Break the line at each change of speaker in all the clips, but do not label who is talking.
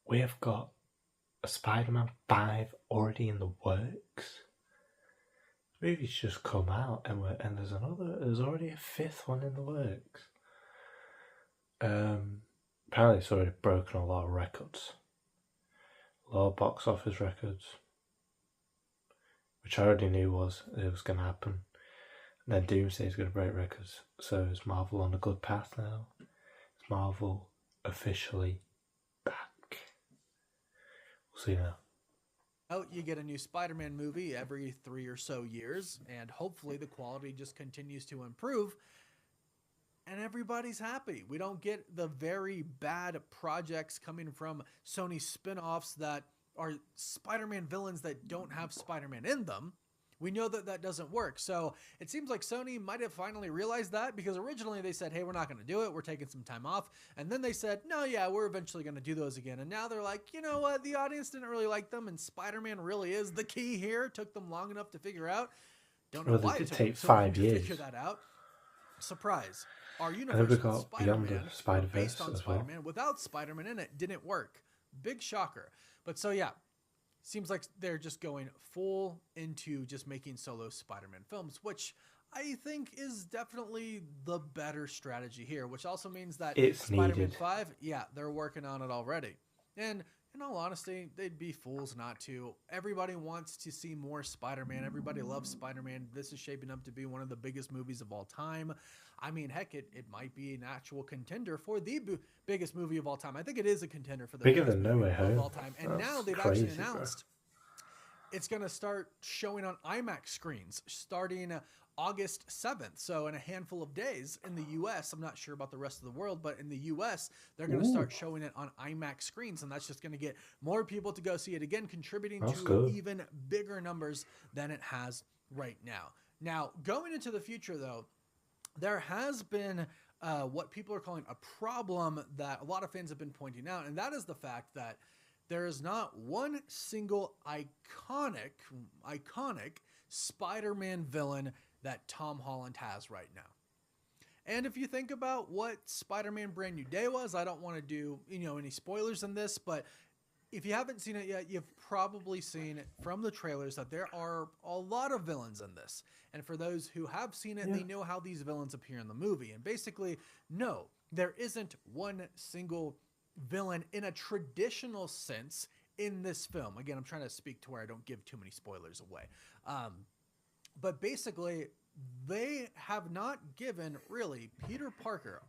we have got a Spider-Man 5 already in the works. The movie's just come out, and there's already a fifth one in the works. Apparently it's already broken a lot of records. A lot of box office records. Which I already knew it was going to happen. And then Doomsday is going to break records. So is Marvel on a good path now? Is Marvel officially back? We'll see now.
Oh, you get a new Spider-Man movie every 3 or so years, and hopefully the quality just continues to improve, and everybody's happy. We don't get the very bad projects coming from Sony spin-offs that are Spider-Man villains that don't have Spider-Man in them. We know that that doesn't work. So it seems like Sony might have finally realized that, because originally they said, hey, we're not going to do it. We're taking some time off. And then they said, no, yeah, we're eventually going to do those again. And now they're like, you know what? The audience didn't really like them. And Spider-Man really is the key here. It took them long enough to figure out. Don't know
Well,
why
they
it
did
took
take
them so long
5
to
years.
figure that out. Surprise. Our
And then
universe
we
with
got Beyond the
Spider-Man, or based
Spider-Verse
on
as well.
Spider-Man, without Spider-Man in it, didn't work. Big shocker. But so, yeah, seems like they're just going full into just making solo Spider-Man films, which I think is definitely the better strategy here, which also means that
It's
Spider-Man
needed.
5, yeah, they're working on it already. And in all honesty, they'd be fools not to. Everybody wants to see more Spider-Man. Everybody loves Spider-Man. This is shaping up to be one of the biggest movies of all time. I mean, heck, it might be an actual contender for the biggest movie of all time. I think it is a contender for the
Bigger
biggest
than No
movie
Way
of
Home.
all time. And
That's
now they've
crazy,
actually announced it's going to start showing on IMAX screens starting August 7th. So in a handful of days in the US, I'm not sure about the rest of the world, but in the US, they're going to start showing it on IMAX screens. And that's just going to get more people to go see it again, contributing
That's
to
good.
even bigger numbers than it has right now. Now, going into the future, though, there has been what people are calling a problem that a lot of fans have been pointing out, and that is the fact that there is not one single iconic Spider-Man villain that Tom Holland has right now. And if you think about what Spider-Man Brand New Day was, I don't want to do, any spoilers in this, but if you haven't seen it yet, you've probably seen from the trailers that there are a lot of villains in this. And for those who have seen it, they know how these villains appear in the movie. And basically, no, there isn't one single villain in a traditional sense in this film. Again, I'm trying to speak to where I don't give too many spoilers away. But basically, they have not given really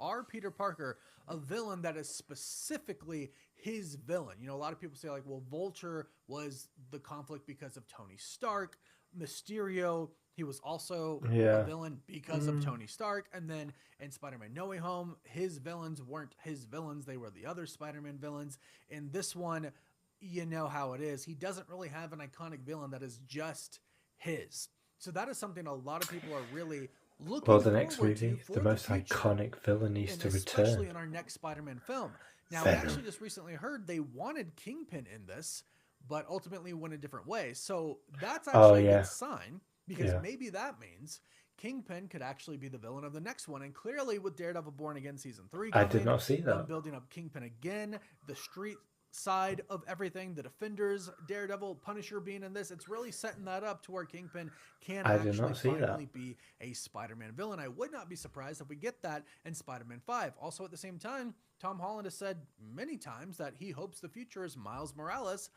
our Peter Parker, a villain that is specifically his villain. A lot of people say like, well, Vulture was the conflict because of Tony Stark. Mysterio, he was also a villain because of Tony Stark. And then in Spider-Man No Way Home, his villains weren't his villains. They were the other Spider-Man villains. In this one, you know how it is. He doesn't really have an iconic villain that is just his. So that is something a lot of people are really looking
the next
forward to
movie,
for
the most
future,
iconic villain needs
and
to
especially
return.
in our next Spider-Man film. Now, we
Venom.
actually just recently heard they wanted Kingpin in this, but ultimately went a different way. So that's actually a good sign, because maybe that means Kingpin could actually be the villain of the next one. And clearly with Daredevil Born Again Season 3 coming,
I did not see
them
that.
building up Kingpin again, the street side of everything, the Defenders, Daredevil, Punisher being in this, it's really setting that up to where Kingpin can actually finally be a Spider-Man villain. I would not be surprised if we get that in Spider-Man 5. Also at the same time, Tom Holland has said many times that he hopes the future is Miles Morales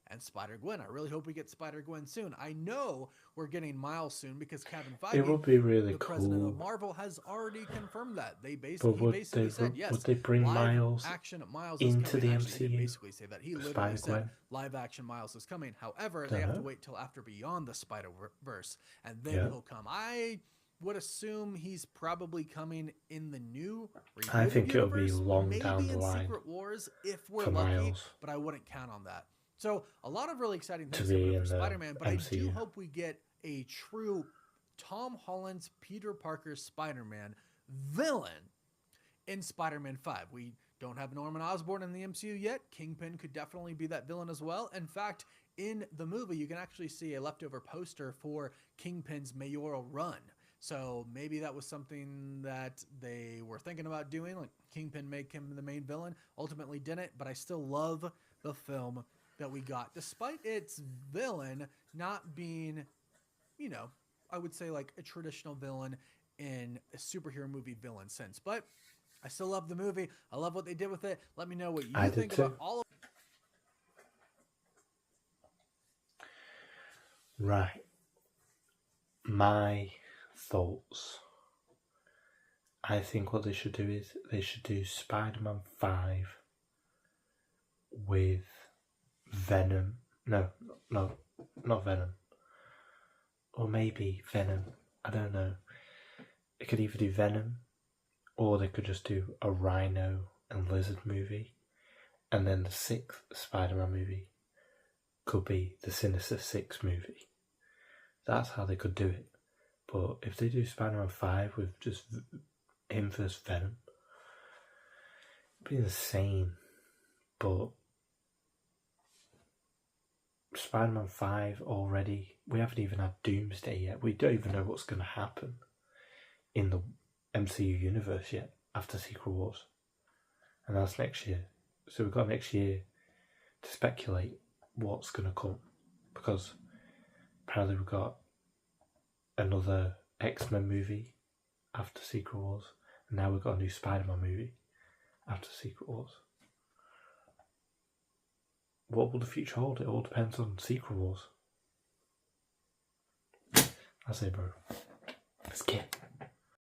and Spider-Gwen. I really hope we get Spider-Gwen soon. I know we're getting Miles soon because Kevin Feige,
it would be really
the
cool.
president of Marvel, has already confirmed that. He
Would
basically said, yes,
would they bring Miles
action Miles
into
is
the
coming. Actually, he didn't
MCU?
basically say that. He literally said
Spider-Gwen?
live action Miles is coming. However, they have to wait till after Beyond the Spider-Verse, and then he'll come. I would assume he's probably coming in the new rebooted
I think it'll be
universe,
long
maybe
down the
in
line
Secret Wars if we're
for
lucky,
Miles
but I wouldn't count on that. So a lot of really exciting
to
things
be
coming up
in
for
the
Spider-Man, but I do
MCU.
hope we get a true Tom Holland's Peter Parker Spider-Man villain in Spider-Man 5. We don't have Norman Osborn in the MCU yet. Kingpin could definitely be that villain as well. In fact, in the movie, you can actually see a leftover poster for Kingpin's mayoral run. So maybe that was something that they were thinking about doing, like Kingpin make him the main villain. Ultimately didn't, but I still love the film that we got, despite its villain not being, you know, I would say like a traditional villain in a superhero movie villain sense. But I still love the movie. I love what they did with it. Let me know what you think about all of.
Right. My thoughts. I think what they should do is they should do Spider-Man 5 with Venom. No, not Venom. Or maybe Venom. I don't know. They could either do Venom, or they could just do a Rhino and Lizard movie, and then the 6th Spider-Man movie could be the Sinister Six movie. That's how they could do it. But if they do Spider-Man 5 with just him versus Venom, it'd be insane. But Spider-Man 5 already, we haven't even had Doomsday yet. We don't even know what's going to happen in the MCU universe yet after Secret Wars. And that's next year. So we've got next year to speculate what's going to come. Because apparently we've got another X-Men movie after Secret Wars. And now we've got a new Spider-Man movie after Secret Wars. What will the future hold? It all depends on Secret Wars. I say, bro. Let's get